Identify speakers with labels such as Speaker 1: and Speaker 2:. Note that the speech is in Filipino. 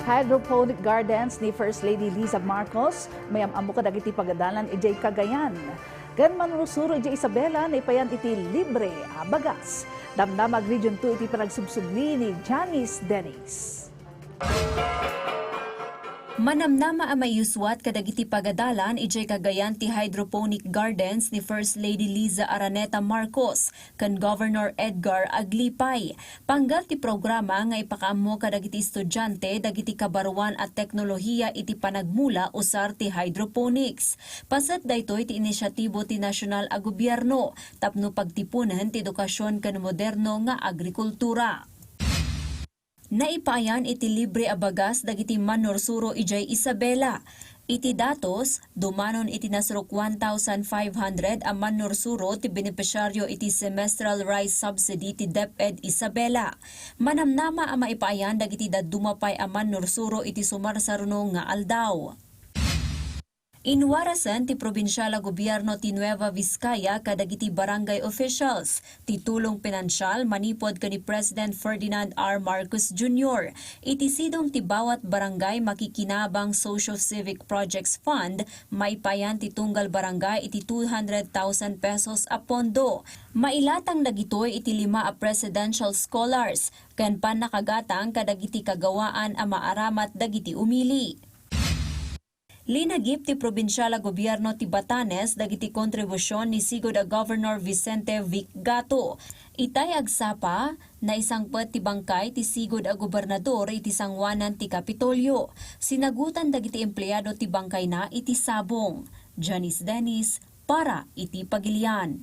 Speaker 1: Hydroponic gardens ni First Lady Liza Marcos, maiyam-ammo kadagiti pagadalan idiay Cagayan. Gan manurusuro idiay Isabela na ipayan iti libre bagas. Damdamag Region 2 iti panagsubsubli ni Janice Denis.
Speaker 2: Manamnama ang mayuswat kadagiti pagadalan ijay Cagayan ti Hydroponic Gardens ni First Lady Liza Marcos kan Governor Edgar Aglipay. Panggal ti programa nga ipakaammo kadagiti estudyante dagiti kabaruan at teknolohiya iti panagmula usar ti hydroponics. Pasat daytoy ti inisyatibo ti nasyonal a gobyerno tapno pagtipunan ti edukasyon kan moderno nga agrikultura. Naipayan iti libre abagas dagiti manursuro ijay Isabela. Iti datos, dumanon iti nasrok 1,500 ang manursuro ti benepisyaryo iti semestral rice subsidy ti DepEd Isabela. Manamnama ang maipayan dagiti dadumapay ang manursuro iti sumarsaruno nga aldaw. Inwarasan ti probinsyal a gobyerno ti Nueva Vizcaya kadagiti barangay officials ti tulong pinansyal manipod kani President Ferdinand R. Marcos Jr. Iti sidong ti bawat barangay makikinabang Social Civic Projects Fund maipayan ti tunggal barangay iti 200,000 pesos a pondo. Mailatang dagitoy iti 5 a presidential scholars ken panakagatang kadagiti kagawaan a maaramat dagiti umili. Linagip ti probinsyal a gobyerno ti Batanes dagiti kontribusyon ni sigod a Governor Vicente Vic Gato. Itay agsapa na isangpet ti bangkay ti sigod a gobernador iti sangwanan ti Kapitolyo. Sinagutan dagiti empleyado ti bangkay na iti sabong. Janice Denis para iti Pagilian.